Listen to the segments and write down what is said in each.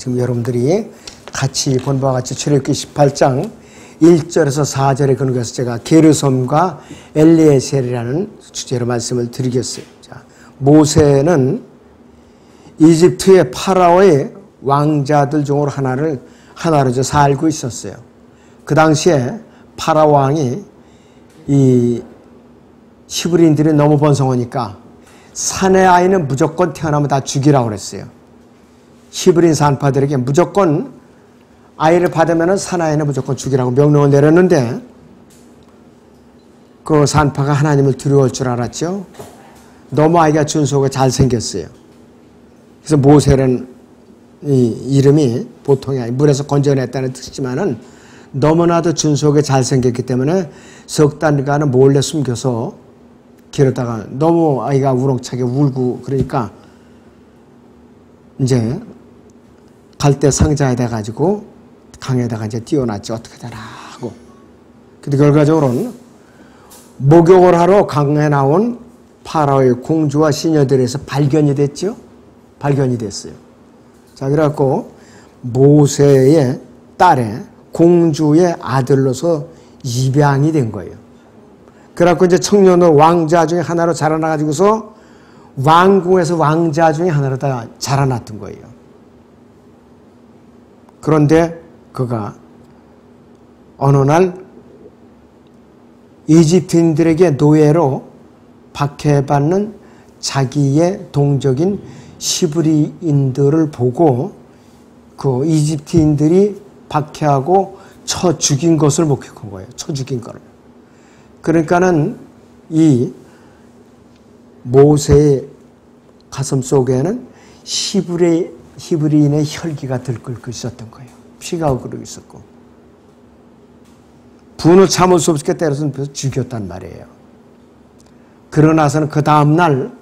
지금 여러분들이 같이 본 바와 같이 출애굽기 18장 1절에서 4절에 근거해서 제가 게르솜과 엘리에셀이라는 주제로 말씀을 드리겠어요. 자, 모세는 이집트의 파라오의 왕자들 중으로 하나로 살고 있었어요. 그 당시에 파라오 왕이 이 히브리인들이 너무 번성하니까 산의 아이는 무조건 태어나면 다 죽이라고 그랬어요. 히브리인 산파들에게 무조건 아이를 받으면 산아이는 무조건 죽이라고 명령을 내렸는데 그 산파가 하나님을 두려워할 줄 알았죠. 너무 아이가 준수하고 잘생겼어요. 그래서 모세는 이 이름이 보통이 아니 물에서 건져냈다는 뜻이지만은 너무나도 준수하게 잘생겼기 때문에 석 달간은 몰래 숨겨서 기르다가 너무 아이가 우렁차게 울고 그러니까 이제 갈대 상자에 대가지고 강에다가 이제 띄워놨죠. 어떻게 되나 하고. 근데 결과적으로는 목욕을 하러 강에 나온 파라오의 공주와 시녀들에서 발견이 됐죠. 발견이 됐어요. 자, 그래갖고 모세의 딸의 공주의 아들로서 입양이 된 거예요. 그래갖고 이제 청년으로 왕자 중에 하나로 자라나가지고서 왕궁에서 왕자 중에 하나로 다 자라났던 거예요. 그런데 그가 어느 날 이집트인들에게 노예로 박해받는 자기의 동족인 히브리인들을 보고 그 이집트인들이 박해하고 쳐 죽인 것을 목격한 거예요. 쳐 죽인 거를. 그러니까는 이 모세의 가슴 속에는 히브리인의 혈기가 들끓고 있었던 거예요. 피가 흐르고 있었고 분을 참을 수 없게 때려서 죽였단 말이에요. 그러나서는 그 다음 날은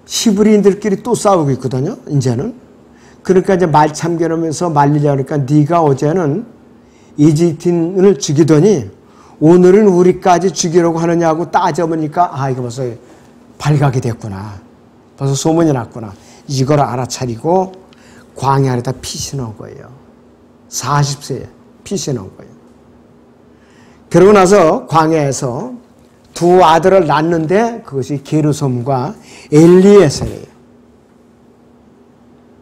히브리인들끼리 또 싸우고 있거든요. 이제는 그러니까 이제 말 참견하면서 말리려고 하니까 네가 어제는 이집트인을 죽이더니 오늘은 우리까지 죽이려고 하느냐고 따져보니까 이거 벌써 발각이 됐구나. 벌써 소문이 났구나. 이걸 알아차리고 광야 아래다 피신 온 거예요. 40세에 피신 온 거예요. 그러고 나서 광야에서 두 아들을 낳는데 그것이 게르솜과 엘리에셀이에요.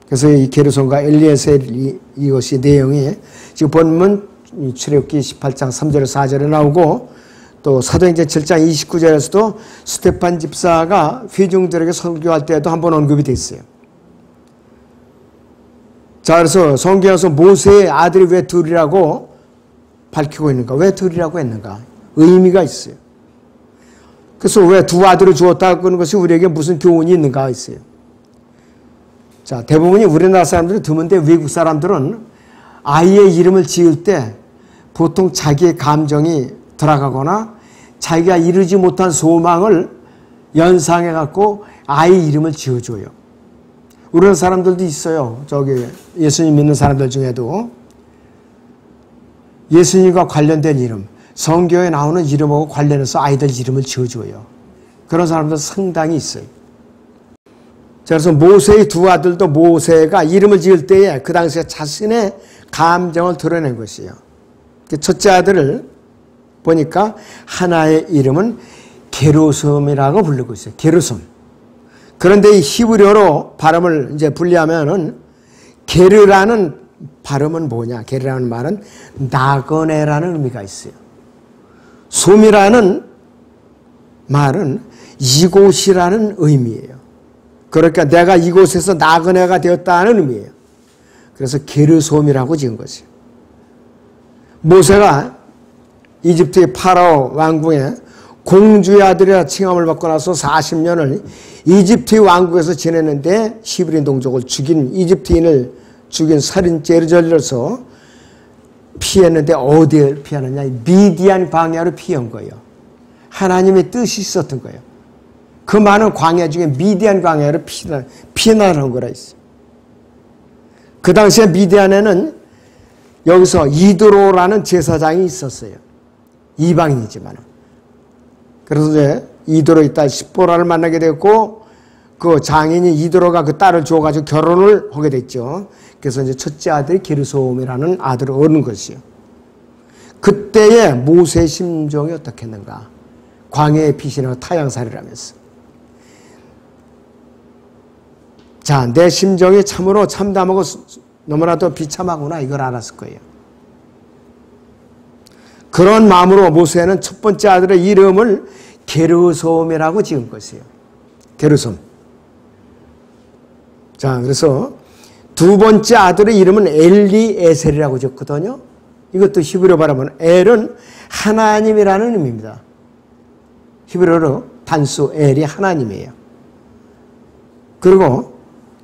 그래서 이 게르솜과 엘리에셀 이것이 내용이 지금 본문 출애굽기 18장 3절에서 4절에 나오고 또 사도행전 7장 29절에서도 스데반 집사가 회중들에게 설교할 때도 한번 언급이 됐어요. 자, 그래서 성경에서 모세의 아들이 왜 둘이라고 밝히고 있는가? 왜 둘이라고 했는가? 의미가 있어요. 그래서 왜 두 아들을 주었다고 하는 것이 우리에게 무슨 교훈이 있는가 있어요. 자, 대부분이 우리나라 사람들이 드문데 외국 사람들은 아이의 이름을 지을 때 보통 자기의 감정이 들어가거나 자기가 이루지 못한 소망을 연상해 갖고 아이 이름을 지어줘요. 우리나라 사람들도 있어요. 저기 예수님 믿는 사람들 중에도 예수님과 관련된 이름, 성경에 나오는 이름하고 관련해서 아이들 이름을 지어줘요. 그런 사람들 상당히 있어요. 그래서 모세의 두 아들도 모세가 이름을 지을 때에 그 당시에 자신의 감정을 드러낸 것이에요. 첫째 아들을 보니까 하나의 이름은 게르솜이라고 부르고 있어요. 게르솜. 그런데 이 히브리어로 발음을 이제 분리하면은 게르라는 발음은 뭐냐? 게르라는 말은 나그네라는 의미가 있어요. 솜이라는 말은 이곳이라는 의미예요. 그러니까 내가 이곳에서 나그네가 되었다는 의미예요. 그래서 게르솜이라고 지은 것이에요. 모세가 이집트의 파라오 왕궁에 공주의 아들이라 칭함을 받고 나서 40년을 이집트의 왕국에서 지냈는데 히브리인 동족을 죽인 이집트인을 죽인 살인죄를 저질러서 피했는데 어디에 피하느냐? 미디안 광야로 피한 거예요. 하나님의 뜻이 있었던 거예요. 그 많은 광야 중에 미디안 광야로 피난한 거라 했어요. 그 당시에 미디안에는 여기서 이드로라는 제사장이 있었어요. 이방인이지만. 그래서 이제 이드로의 딸 십보라를 만나게 됐고 그 장인이 이도로가 그 딸을 주어가지고 결혼을 하게 됐죠. 그래서 이제 첫째 아들이 게르솜이라는 아들을 얻은 것이요. 그때의 모세의 심정이 어떻겠는가? 광야에 피신하고 타향살이라면서. 자, 내 심정이 참으로 참담하고 너무나도 비참하구나 이걸 알았을 거예요. 그런 마음으로 모세는 첫 번째 아들의 이름을 게르솜이라고 지은 것이에요. 게르솜. 자, 그래서 두 번째 아들의 이름은 엘리에셀이라고 지었거든요. 이것도 히브리어 말하면 엘은 하나님이라는 의미입니다. 히브리어로 단수 엘이 하나님이에요. 그리고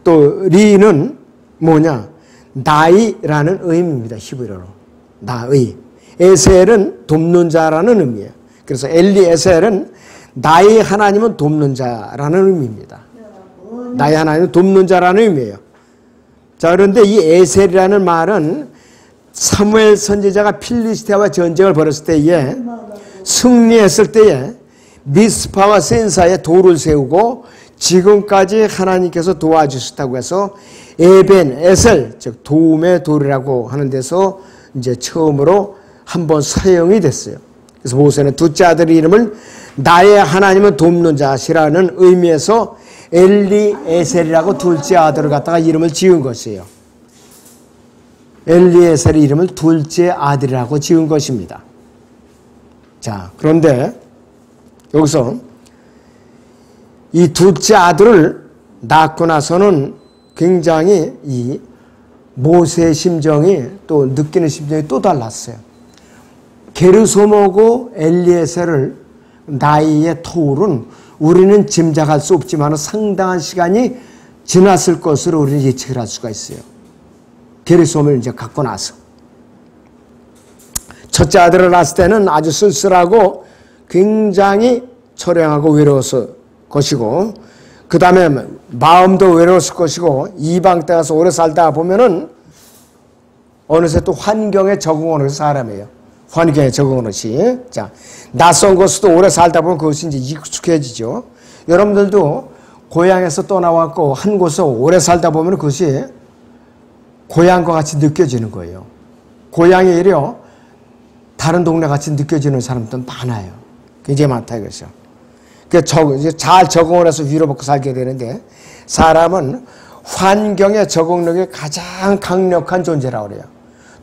또 리는 뭐냐? 나이라는 의미입니다. 히브리어로. 나의. 에셀은 돕는 자라는 의미예요. 그래서 엘리에셀은 나의 하나님은 돕는 자라는 의미입니다. 나의 하나님은 돕는 자라는 의미예요. 자, 그런데 이 에셀이라는 말은 사무엘 선지자가 필리스테와 전쟁을 벌였을 때에 승리했을 때에 미스파와 센사에 돌을 세우고 지금까지 하나님께서 도와주셨다고 해서 에벤, 에셀, 즉 도움의 돌이라고 하는 데서 이제 처음으로 한번 사용이 됐어요. 그래서 모세는 둘째 아들 이름을 나의 하나님은 돕는 자시라는 의미에서 엘리에셀이라고 둘째 아들을 갖다가 이름을 지은 것이에요. 엘리에셀의 이름을 둘째 아들이라고 지은 것입니다. 자, 그런데 여기서 이 둘째 아들을 낳고 나서는 굉장히 이 모세의 심정이 또 느끼는 심정이 또 달랐어요. 게르솜하고 엘리에셀을 나이의 터울은 우리는 짐작할 수 없지만 상당한 시간이 지났을 것으로 우리는 예측을 할 수가 있어요. 게르솜을 이제 갖고 나서. 첫째 아들을 낳았을 때는 아주 쓸쓸하고 굉장히 처량하고 외로웠을 것이고, 그 다음에 마음도 외로웠을 것이고, 이방 때 가서 오래 살다 보면은 어느새 또 환경에 적응하는 사람이에요. 환경에 적응하는 것이. 자, 낯선 곳에도 오래 살다 보면 그것이 이제 익숙해지죠. 여러분들도 고향에서 떠나왔고 한 곳에 오래 살다 보면 그것이 고향과 같이 느껴지는 거예요. 고향이 오히려 다른 동네 같이 느껴지는 사람들은 많아요. 굉장히 많다 이것이요. 잘 적응을 해서 위로받고 살게 되는데, 사람은 환경의 적응력이 가장 강력한 존재라고 그래요.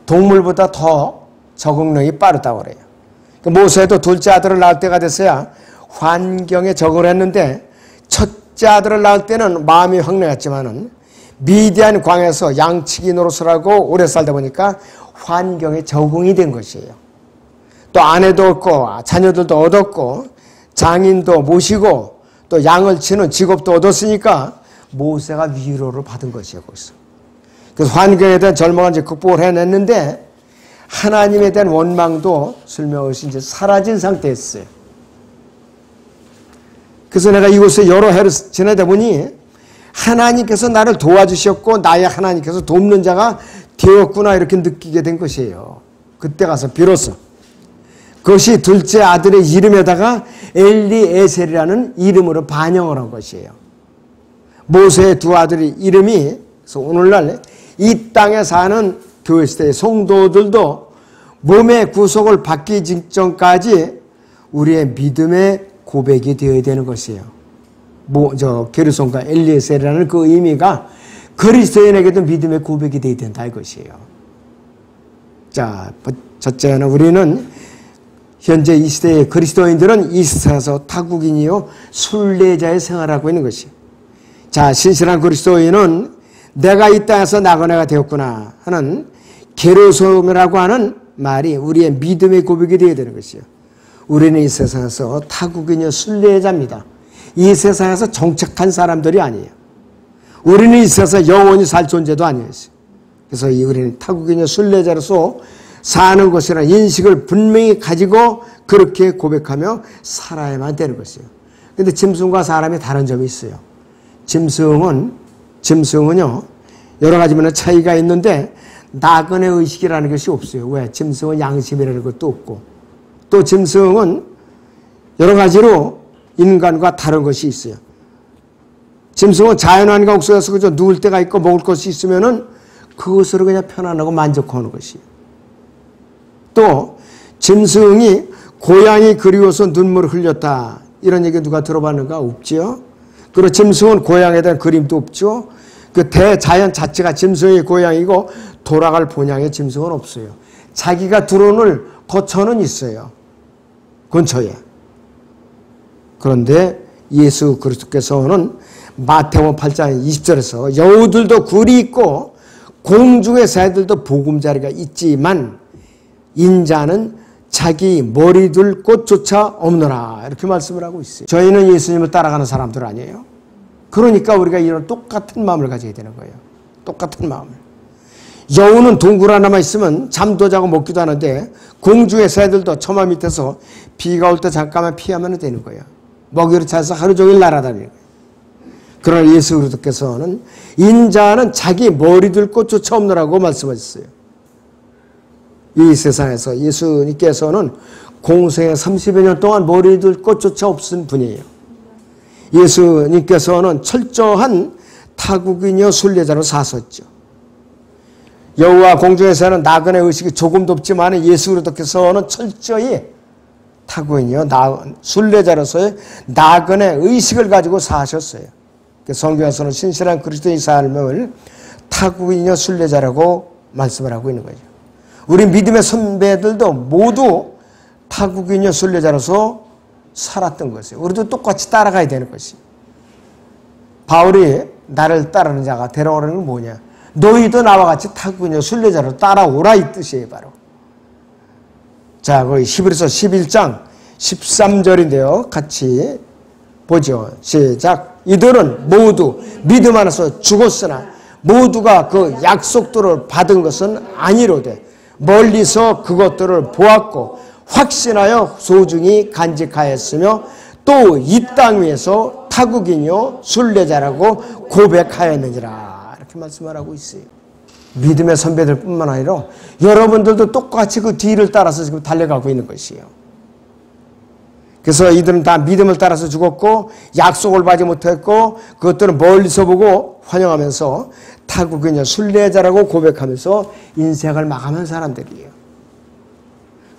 동물보다 더 적응력이 빠르다고 그래요. 모세도 둘째 아들을 낳을 때가 됐어야 환경에 적응을 했는데, 첫째 아들을 낳을 때는 마음이 황량했지만은 미디안 광에서 양치기 노릇을 하고 오래 살다 보니까 환경에 적응이 된 것이에요. 또 아내도 얻고 자녀들도 얻었고 장인도 모시고 또 양을 치는 직업도 얻었으니까 모세가 위로를 받은 것이에요. 거기서. 그래서 환경에 대한 절망을 이제 극복을 해냈는데, 하나님에 대한 원망도 슬며시 이제 사라진 상태였어요. 그래서 내가 이곳에 여러 해를 지내다 보니 하나님께서 나를 도와주셨고 나의 하나님께서 돕는 자가 되었구나 이렇게 느끼게 된 것이에요. 그때 가서 비로소 그것이 둘째 아들의 이름에다가 엘리에셀이라는 이름으로 반영을 한 것이에요. 모세의 두 아들의 이름이, 그래서 오늘날 이 땅에 사는 교회 시대의 성도들도 몸의 구속을 받기 직전까지 우리의 믿음의 고백이 되어야 되는 것이에요. 게르솜과 엘리에셀이라는 그 의미가 그리스도인에게도 믿음의 고백이 되어야 된다 이것이에요. 자, 첫째는 우리는 현재 이 시대의 그리스도인들은 이 세상에서 타국인이요 순례자의 생활하고 있는 것이에요. 자, 신실한 그리스도인은 내가 이 땅에서 나그네가 되었구나 하는 게르솜이라고 하는 말이 우리의 믿음의 고백이 되어야 되는 것이에요. 우리는 이 세상에서 타국인이요 순례자입니다. 이 세상에서 정착한 사람들이 아니에요. 우리는 이 세상에서 영원히 살 존재도 아니에요. 그래서 우리는 타국인이요 순례자로서 사는 것이라는 인식을 분명히 가지고 그렇게 고백하며 살아야만 되는 것이에요. 그런데 짐승과 사람이 다른 점이 있어요. 짐승은요 여러 가지 면에 차이가 있는데 나그네 의식이라는 것이 없어요. 왜? 짐승은 양심이라는 것도 없고, 또 짐승은 여러 가지로 인간과 다른 것이 있어요. 짐승은 자연환경 속에서 그저 누울 때가 있고 먹을 것이 있으면은 그것으로 그냥 편안하고 만족하는 것이. 또 짐승이 고양이 그리워서 눈물을 흘렸다. 이런 얘기 누가 들어봤는가? 없지요. 그리고 짐승은 고양이에 대한 그림도 없죠. 그 대자연 자체가 짐승의 고양이고 돌아갈 본향의 짐승은 없어요. 자기가 들어오는 거처는 있어요. 근처에. 그런데 예수 그리스도께서는 마태복음 8장 20절에서 여우들도 굴이 있고 공중의 새들도 보금자리가 있지만 인자는 자기 머리 둘 곳조차 없노라. 이렇게 말씀을 하고 있어요. 저희는 예수님을 따라가는 사람들 아니에요. 그러니까 우리가 이런 똑같은 마음을 가져야 되는 거예요. 똑같은 마음을. 여우는 동굴 하나만 있으면 잠도 자고 먹기도 하는데 공중의 새들도 처마 밑에서 비가 올 때 잠깐만 피하면 되는 거예요. 먹이를 찾아서 하루 종일 날아다니는 거예요. 그러나 예수 그리스도께서는 인자는 자기 머리 둘 곳조차 없노라고 말씀하셨어요. 이 세상에서 예수님께서는 공생에 30여 년 동안 머리 둘 곳조차 없은 분이에요. 예수님께서는 철저한 타국이녀 순례자로 사셨죠. 여우와 공중에 사는 나그네 의식이 조금도 없지만 예수 그리스도께서는 철저히 타국이녀 순례자로서의 나그네 의식을 가지고 사셨어요. 성경에서는 신실한 그리스도의 삶을 타국이녀 순례자라고 말씀을 하고 있는 거죠. 우리 믿음의 선배들도 모두 타국이녀 순례자로서 살았던 것이에요. 우리도 똑같이 따라가야 되는 것이. 바울이 나를 따르는 자가 데려오라는 건 뭐냐? 너희도 나와 같이 타국이녀 순례자로 따라오라 이 뜻이에요. 바로. 자, 거기 히브리서 11장 13절인데요. 같이 보죠. 시작. 이들은 모두 믿음 안에서 죽었으나 모두가 그 약속들을 받은 것은 아니로되 멀리서 그것들을 보았고 확신하여 소중히 간직하였으며 또 이 땅 위에서 타국이뇨 순례자라고 고백하였느니라. 이렇게 말씀을 하고 있어요. 믿음의 선배들 뿐만 아니라 여러분들도 똑같이 그 뒤를 따라서 지금 달려가고 있는 것이에요. 그래서 이들은 다 믿음을 따라서 죽었고 약속을 받지 못했고 그것들은 멀리서 보고 환영하면서 타국이뇨 순례자라고 고백하면서 인생을 마감한 사람들이에요.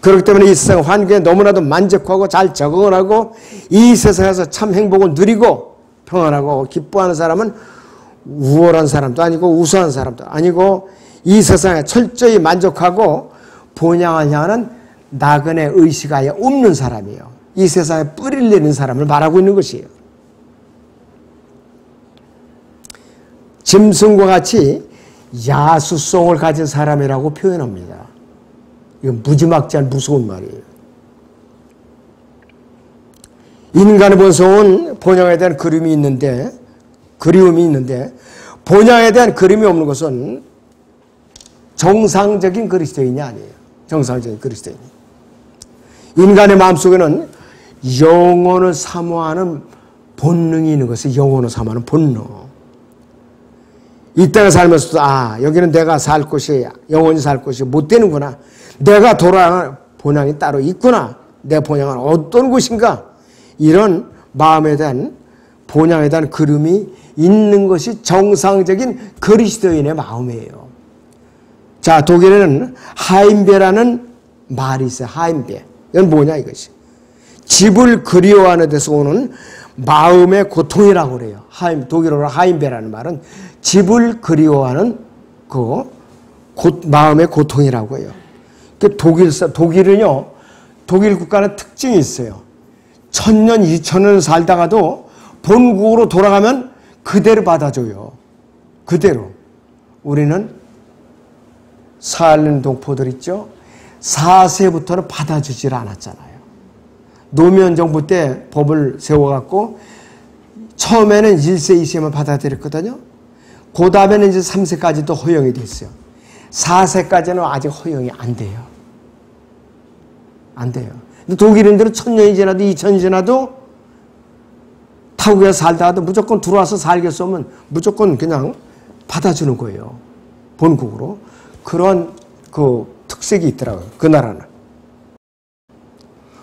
그렇기 때문에 이 세상 환경에 너무나도 만족하고 잘 적응을 하고 이 세상에서 참 행복을 누리고 평안하고 기뻐하는 사람은 우월한 사람도 아니고 우수한 사람도 아니고 이 세상에 철저히 만족하고 본향을 향하는 나그네 의식 아예 없는 사람이에요. 이 세상에 뿌리를 내는 사람을 말하고 있는 것이에요. 짐승과 같이 야수성을 가진 사람이라고 표현합니다. 이건 무지막지한 무서운 말이에요. 인간의 본성은 본향에 대한 그리움이 있는데 본향에 대한 그림이 없는 것은 정상적인 그리스도인이 아니에요. 정상적인 그리스도인. 인간의 마음속에는 영혼을 사모하는 본능이 있는 것이 영혼을 사모하는 본능. 이 땅에 살면서도 여기는 내가 살 곳이 영혼이 살 곳이 못 되는구나. 내가 돌아가는 본향이 따로 있구나. 내 본향은 어떤 곳인가. 이런 마음에 대한 본향에 대한 그림이 있는 것이 정상적인 그리스도인의 마음이에요. 자, 독일에는 하임베라는 말이 있어요. 하임베. 이건 뭐냐 이것이. 집을 그리워하는 데서 오는 마음의 고통이라고 그래요. 독일어로 하임베라는 말은 집을 그리워하는 마음의 고통이라고 해요. 독일은요, 독일 국가는 특징이 있어요. 1000년, 2000년 살다가도 본국으로 돌아가면 그대로 받아줘요. 그대로. 우리는 살는 동포들 있죠? 4세부터는 받아주질 않았잖아요. 노무현 정부 때 법을 세워갖고 처음에는 1세, 2세만 받아들였거든요. 그 다음에는 이제 3세까지도 허용이 됐어요. 4세까지는 아직 허용이 안 돼요. 안 돼요. 근데 독일인들은 1000년이 지나도 2000년이 지나도 타국에 살다가도 무조건 들어와서 살겠어 하면 무조건 그냥 받아주는 거예요. 본국으로. 그런 특색이 있더라고요. 그 나라는.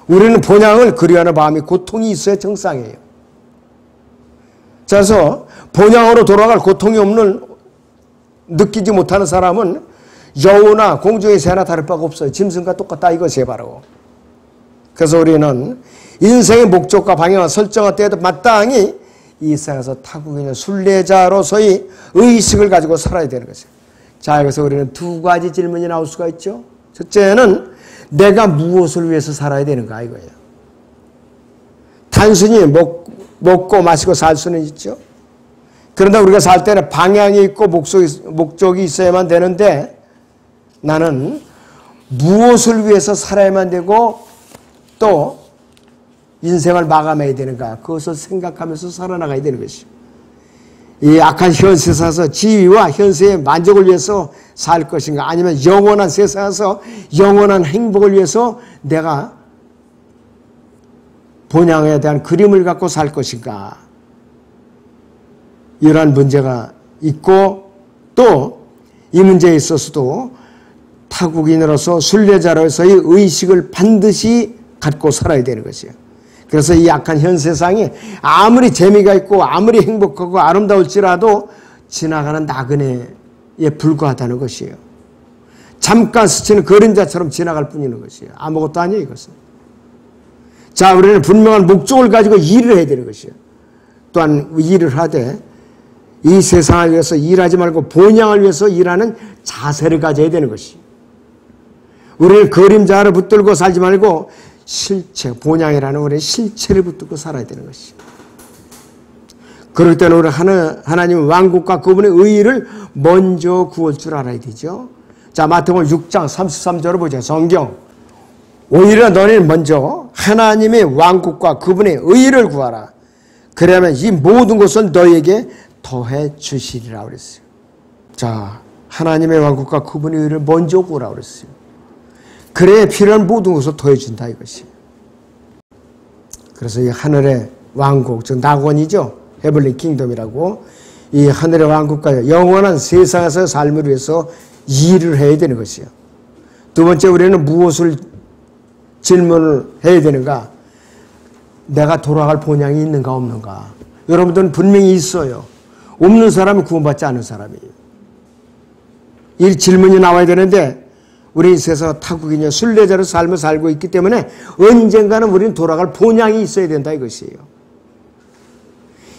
우리는 본향을 그리워하는 마음이 고통이 있어야 정상이에요. 그래서 본향으로 돌아갈 고통이 없는, 느끼지 못하는 사람은 여우나 공중의 새나 다를 바가 없어요. 짐승과 똑같다 이것이 바로. 그래서 우리는 인생의 목적과 방향을 설정할 때에도 마땅히 이 세상에서 타고 있는 순례자로서의 의식을 가지고 살아야 되는 것이에요. 자, 여기서 우리는 두 가지 질문이 나올 수가 있죠. 첫째는 내가 무엇을 위해서 살아야 되는가 이거예요. 단순히 먹고 마시고 살 수는 있죠. 그런데 우리가 살 때는 방향이 있고 목적이 있어야만 되는데 나는 무엇을 위해서 살아야만 되고 또 인생을 마감해야 되는가 그것을 생각하면서 살아나가야 되는 것이죠. 이 악한 현 세상에서 지위와 현세의 만족을 위해서 살 것인가 아니면 영원한 세상에서 영원한 행복을 위해서 내가 본향에 대한 그림을 갖고 살 것인가 이러한 문제가 있고 또 이 문제에 있어서도 타국인으로서 순례자로서의 의식을 반드시 갖고 살아야 되는 것이에요. 그래서 이 악한 현 세상이 아무리 재미가 있고 아무리 행복하고 아름다울지라도 지나가는 나그네에 불과하다는 것이에요. 잠깐 스치는 그림자처럼 지나갈 뿐이는 것이에요. 아무것도 아니에요 이것은. 자, 우리는 분명한 목적을 가지고 일을 해야 되는 것이에요. 또한 일을 하되 이 세상을 위해서 일하지 말고 본향을 위해서 일하는 자세를 가져야 되는 것이에요. 우리는 그림자를 붙들고 살지 말고 실체, 본향이라는 우리의 실체를 붙들고 살아야 되는 것이에요. 그럴 때는 우리 하나님의 왕국과 그분의 의의를 먼저 구할 줄 알아야 되죠. 자, 마태복음 6장 33절을 보죠. 성경. 오히려 너희는 먼저 하나님의 왕국과 그분의 의의를 구하라. 그러면 이 모든 것은 너희에게 더해 주시리라 그랬어요. 자, 하나님의 왕국과 그분의 의의를 먼저 구하라 그랬어요. 그래야 필요한 모든 것을 더해준다 이것이. 그래서 이 하늘의 왕국, 즉 낙원이죠. 헤블리 킹덤이라고 이 하늘의 왕국과 영원한 세상에서 삶을 위해서 일을 해야 되는 것이에요. 두 번째 우리는 무엇을 질문을 해야 되는가? 내가 돌아갈 본향이 있는가 없는가? 여러분들은 분명히 있어요. 없는 사람은 구원받지 않은 사람이에요. 이 질문이 나와야 되는데 우리 인생에서 타국이냐 순례자로 삶을 살고 있기 때문에 언젠가는 우리는 돌아갈 본향이 있어야 된다 이것이에요.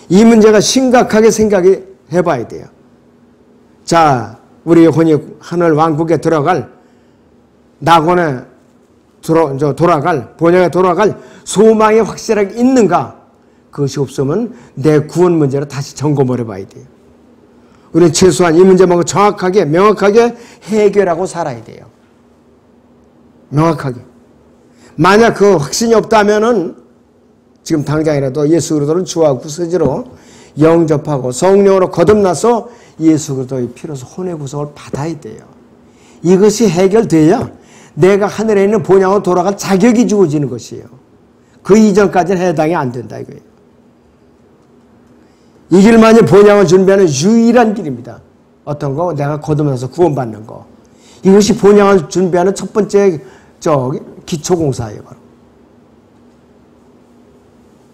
이 문제가 심각하게 생각해 봐야 돼요. 자, 우리 혼이 하늘 왕국에 들어갈 낙원에 돌아갈 본향에 돌아갈 소망이 확실하게 있는가? 그것이 없으면 내 구원 문제를 다시 점검을 해봐야 돼요. 우리는 최소한 이 문제만큼 정확하게 명확하게 해결하고 살아야 돼요. 명확하게. 만약 그 확신이 없다면은 지금 당장이라도 예수 그리스도를 주와 구세주로 영접하고 성령으로 거듭나서 예수 그리스도의 피로서 혼의 구속을 받아야 돼요. 이것이 해결돼야 내가 하늘에 있는 본향으로 돌아갈 자격이 주어지는 것이에요. 그 이전까지는 해당이 안 된다 이거예요. 이 길만이 본향을 준비하는 유일한 길입니다. 어떤 거? 내가 거듭나서 구원받는 거. 이것이 본향을 준비하는 첫 번째 기초공사예요. 바로.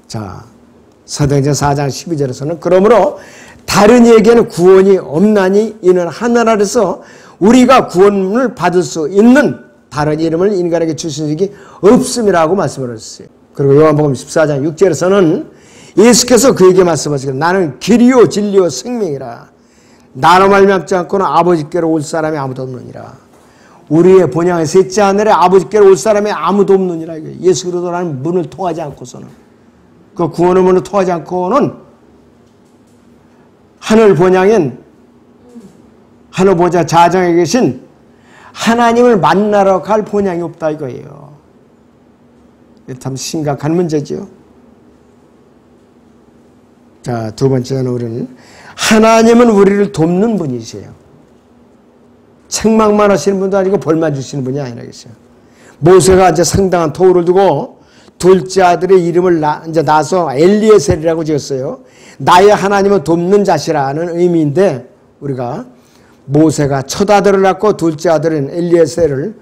자, 사도행전 4장 12절에서는 그러므로 다른 이에게는 구원이 없나니 이는 하늘 아래서 우리가 구원을 받을 수 있는 다른 이름을 인간에게 주신 적이 없음이라고 말씀을 하셨어요. 그리고 요한복음 14장 6절에서는 예수께서 그에게 말씀하시기를 나는 길이요 진리요 생명이라 나로 말미암지 않고는 아버지께로 올 사람이 아무도 없느니라. 우리의 본향의 셋째 하늘에 아버지께로 올 사람이 아무도 없느니라. 예수 그리스도라는 문을 통하지 않고서는 그 구원의 문을 통하지 않고는 하늘 본향인 하늘 보좌 좌정에 계신 하나님을 만나러 갈 본향이 없다 이거예요. 참 심각한 문제죠. 자, 두 번째는 우리는 하나님은 우리를 돕는 분이세요. 책망만 하시는 분도 아니고 벌만 주시는 분이 아니라겠어요. 모세가 이제 상당한 토를 두고 둘째 아들의 이름을 이제 나서 엘리에셀이라고 지었어요. 나의 하나님은 돕는 자시라는 의미인데 우리가 모세가 첫 아들을 낳고 둘째 아들인 엘리에셀을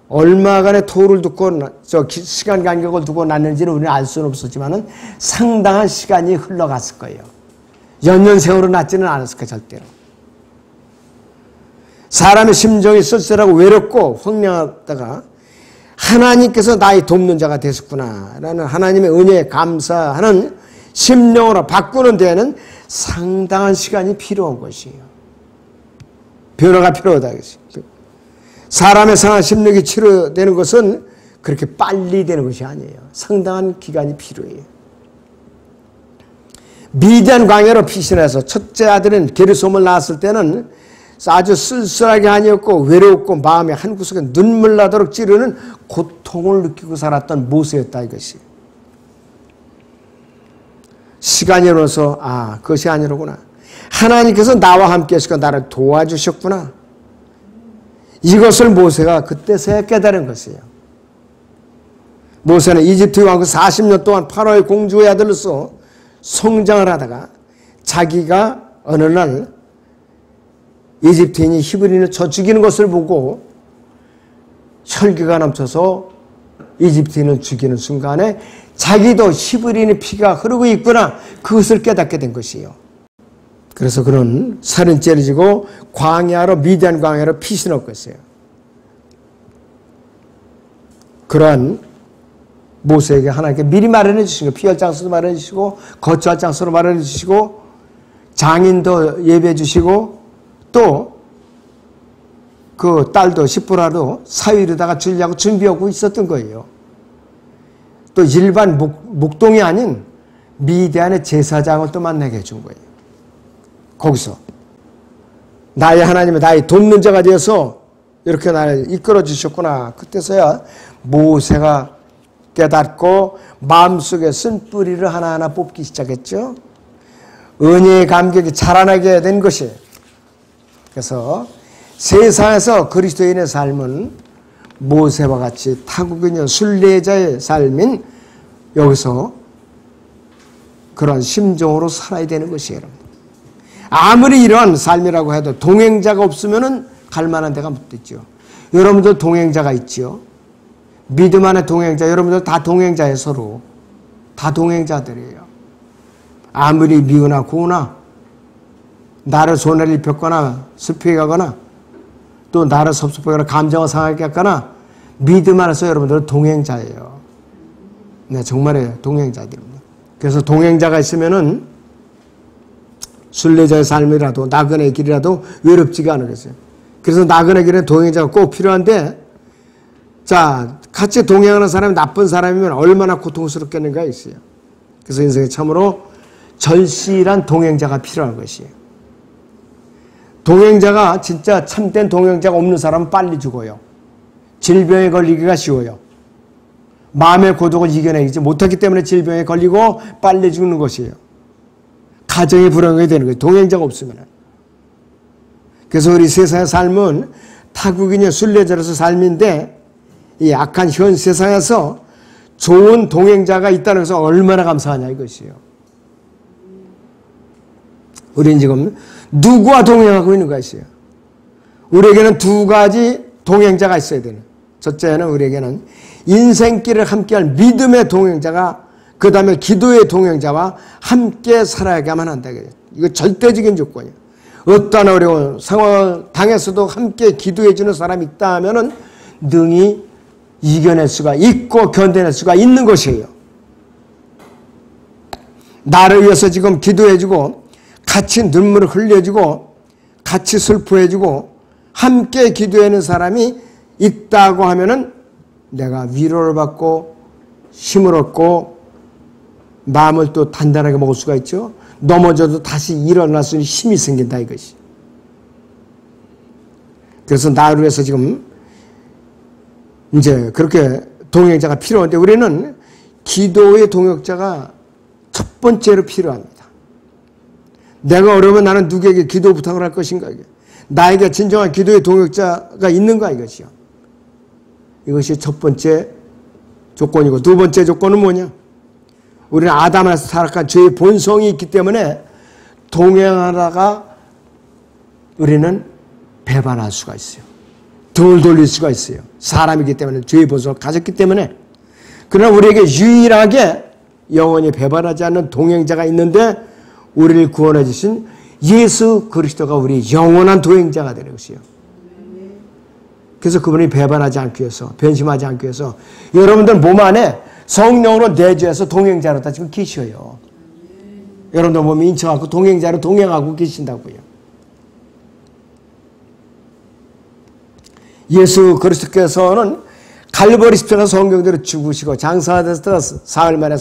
얼마간의 토를 두고 시간 간격을 두고 낳는지는 우리는 알 수는 없었지만은 상당한 시간이 흘러갔을 거예요. 연년생으로 낳지는 않았을 거야, 절대로. 사람의 심정이 쓸쓸하고 외롭고 황량하다가 하나님께서 나의 돕는 자가 되셨구나 라는 하나님의 은혜에 감사하는 심령으로 바꾸는 데에는 상당한 시간이 필요한 것이에요. 변화가 필요하다. 사람의 상한 심령이 치료되는 것은 그렇게 빨리 되는 것이 아니에요. 상당한 기간이 필요해요. 미디안 광야로 피신해서 첫째 아들은 게르솜을 낳았을 때는 아주 쓸쓸하게 아니었고 외롭고 마음에 한 구석에 눈물 나도록 찌르는 고통을 느끼고 살았던 모세였다 이것이. 시간이 흘러서 그것이 아니로구나. 하나님께서 나와 함께 하시고 나를 도와주셨구나. 이것을 모세가 그때서야 깨달은 것이에요. 모세는 이집트 왕국 40년 동안 파라오의 공주의 아들로서 성장을 하다가 자기가 어느 날 이집트인이 히브리인을 쳐 죽이는 것을 보고 혈기가 넘쳐서 이집트인을 죽이는 순간에 자기도 히브리인의 피가 흐르고 있구나 그것을 깨닫게 된 것이에요. 그래서 그는 살인죄를 지고 광야로 미디안 광야로 피신할 것이에요. 그러한 모세에게 하나님께 미리 마련해 주신 거, 피할 장소도 마련해 주시고 거처할 장소로 마련해 주시고 장인도 예배해 주시고 또 그 딸도 시프라도 사위로다가 주려고 준비하고 있었던 거예요. 또 일반 목동이 아닌 미디안의 제사장을 또 만나게 해준 거예요. 거기서 나의 하나님은 나의 돕는 자가 되어서 이렇게 나를 이끌어 주셨구나. 그때서야 모세가 깨닫고 마음속에 쓴 뿌리를 하나하나 뽑기 시작했죠. 은혜의 감격이 자라나게 된 것이에요. 그래서 세상에서 그리스도인의 삶은 모세와 같이 타국인의 순례자의 삶인 여기서 그런 심정으로 살아야 되는 것이에요. 아무리 이러한 삶이라고 해도 동행자가 없으면 갈 만한 데가 못 있죠. 여러분들 동행자가 있죠. 믿음 안에 동행자, 여러분들 다 동행자예요. 서로 다 동행자들이에요. 아무리 미우나 고우나 나를 손해를 입혔거나 슬프게 가거나 또 나를 섭섭하거나 감정을 상하게 했거나 믿음 안에서 여러분들은 동행자예요. 네, 정말이에요. 동행자들입니다. 그래서 동행자가 있으면은 순례자의 삶이라도 나그네의 길이라도 외롭지가 않으겠어요. 그래서 나그네의 길에 동행자가 꼭 필요한데 자, 같이 동행하는 사람이 나쁜 사람이면 얼마나 고통스럽겠는가 있어요. 그래서 인생에 참으로 절실한 동행자가 필요한 것이에요. 동행자가 진짜 참된 동행자가 없는 사람은 빨리 죽어요. 질병에 걸리기가 쉬워요. 마음의 고독을 이겨내지 못하기 때문에 질병에 걸리고 빨리 죽는 것이에요. 가정이 불행하게 되는 거예요. 동행자가 없으면. 그래서 우리 세상의 삶은 타국인의 순례자로서 삶인데 이 악한 현 세상에서 좋은 동행자가 있다는 것은 얼마나 감사하냐 이것이에요. 우리는 지금 누구와 동행하고 있는 것이에요. 우리에게는 두 가지 동행자가 있어야 되는. 첫째는 우리에게는 인생길을 함께할 믿음의 동행자가 그 다음에 기도의 동행자와 함께 살아야만 한다. 이거 절대적인 조건이에요. 어떠한 어려운 상황을 당해서도 함께 기도해 주는 사람이 있다 하면은 능히 이겨낼 수가 있고 견뎌낼 수가 있는 것이에요. 나를 위해서 지금 기도해주고 같이 눈물을 흘려주고 같이 슬퍼해주고 함께 기도하는 사람이 있다고 하면은 내가 위로를 받고 힘을 얻고 마음을 또 단단하게 먹을 수가 있죠. 넘어져도 다시 일어날 수 있는 힘이 생긴다 이것이. 그래서 나를 위해서 지금 이제 그렇게 동행자가 필요한데 우리는 기도의 동역자가 첫 번째로 필요합니다. 내가 어려우면 나는 누구에게 기도 부탁을 할 것인가? 나에게 진정한 기도의 동역자가 있는가 이것이요. 이것이 첫 번째 조건이고 두 번째 조건은 뭐냐? 우리는 아담에서 타락한 죄의 본성이 있기 때문에 동행하다가 우리는 배반할 수가 있어요. 등을 돌릴 수가 있어요. 사람이기 때문에 죄의 본성을 가졌기 때문에. 그러나 우리에게 유일하게 영원히 배반하지 않는 동행자가 있는데 우리를 구원해 주신 예수 그리스도가 우리 영원한 도행자가 되는 것이요. 그래서 그분이 배반하지 않기 위해서, 변심하지 않기 위해서 여러분들 몸 안에 성령으로 내주해서 동행자로 다 지금 계셔요. 여러분들 몸이 인쳐갖고 동행자로 동행하고 계신다고요. 예수 그리스도께서는 갈보리 십자가 성경대로 죽으시고 장사하셔서 사흘 만에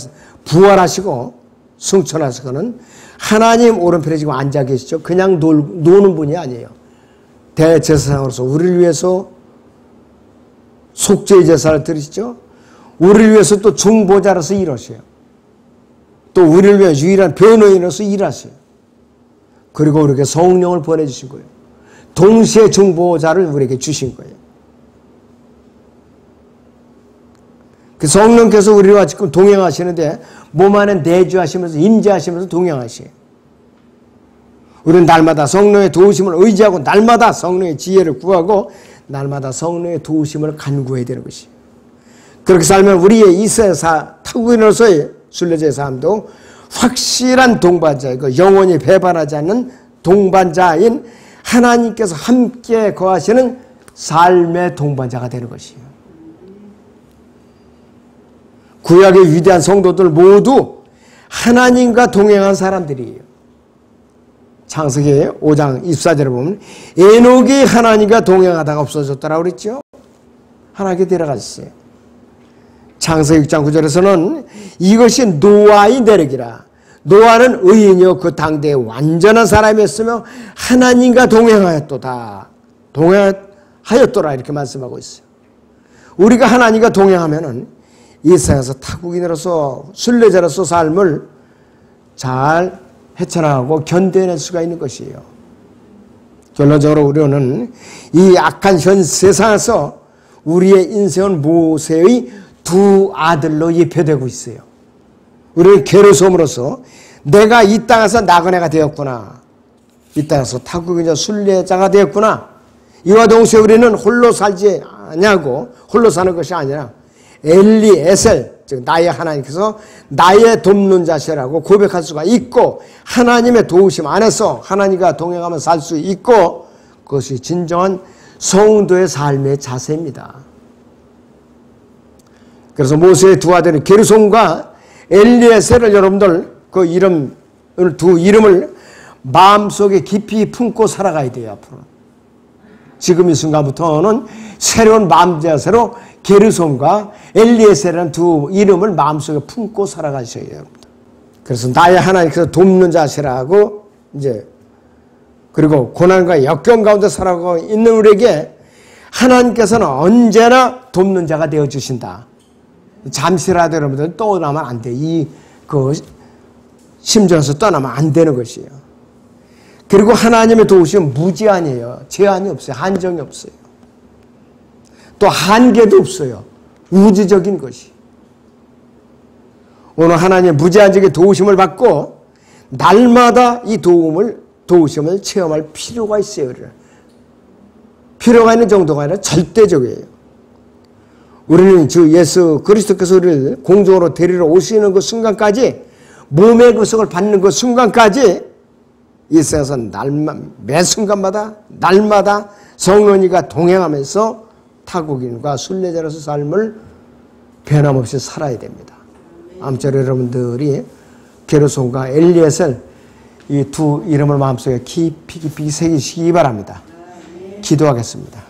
부활하시고 승천하시고는 하나님 오른편에 지금 앉아 계시죠. 그냥 노는 분이 아니에요. 대제사장으로서 우리를 위해서 속죄의 제사를 드리시죠. 우리를 위해서 또 중보자로서 일하셔요. 또 우리를 위해 유일한 변호인으로서 일하셔요. 그리고 우리에게 성령을 보내주신 거예요. 동시에 중보자를 우리에게 주신 거예요. 그 성령께서 우리와 지금 동행하시는데 몸 안에 내주하시면서 임재하시면서 동행하시요. 우리는 날마다 성령의 도우심을 의지하고 날마다 성령의 지혜를 구하고 날마다 성령의 도우심을 간구해야 되는 것이에요. 그렇게 살면 우리의 이세사 타국인으로서의 순례자의 삶도 확실한 동반자이고 영원히 배반하지 않는 동반자인 하나님께서 함께 거하시는 삶의 동반자가 되는 것이에요. 구약의 위대한 성도들 모두 하나님과 동행한 사람들이에요. 창세기 5장 24절에 보면 에녹이 하나님과 동행하다가 없어졌다라고 그랬죠. 하나님께 데려갔어요. 창세기 6장 9절에서는 이것이 노아의 내력이라. 노아는 의인이요 그 당대에 완전한 사람이었으며 하나님과 동행하였도다. 동행하였더라 이렇게 말씀하고 있어요. 우리가 하나님과 동행하면은 이 세상에서 타국인으로서 순례자로서 삶을 잘 헤쳐나가고 견뎌낼 수가 있는 것이에요. 결론적으로 우리는 이 악한 현 세상에서 우리의 인생은 모세의 두 아들로 예표되고 있어요. 우리는 게르솜으로서 내가 이 땅에서 나그네가 되었구나. 이 땅에서 타국인자 순례자가 되었구나. 이와 동시에 우리는 홀로 살지 않냐고 홀로 사는 것이 아니라 엘리에셀 즉 나의 하나님께서 나의 돕는 자시라고 고백할 수가 있고 하나님의 도우심 안에서 하나님과 동행하며 살 수 있고 그것이 진정한 성도의 삶의 자세입니다. 그래서 모세의 두 아들인 게르솜과 엘리에셀을 여러분들 그 두 이름을 마음속에 깊이 품고 살아가야 돼요. 앞으로 지금 이 순간부터는 새로운 마음 자세로 게르솜과 엘리에셀이라는 두 이름을 마음속에 품고 살아가셔야 해요. 그래서 나의 하나님께서 돕는 자시라고 이제 그리고 고난과 역경 가운데 살아가고 있는 우리에게 하나님께서는 언제나 돕는 자가 되어 주신다. 잠시라도 여러분들 떠나면 안 돼. 그 심정에서 떠나면 안 되는 것이에요. 그리고 하나님의 도우심은 무제한이에요. 제한이 없어요. 한정이 없어요. 또 한계도 없어요. 우주적인 것이. 오늘 하나님의 무제한적인 도우심을 받고 날마다 이 도우심을 체험할 필요가 있어요. 필요가 있는 정도가 아니라 절대적이에요. 우리는 주 예수 그리스도께서 우리를 공중으로 데리러 오시는 그 순간까지 몸의 구속을 받는 그 순간까지 이 세상에서 매 순간마다 날마다 성령님과 동행하면서 타국인과 순례자로서 삶을 변함없이 살아야 됩니다. 아무쪼록 여러분들이 게르솜과 엘리에셀 이 두 이름을 마음속에 깊이 새기시기 바랍니다. 기도하겠습니다.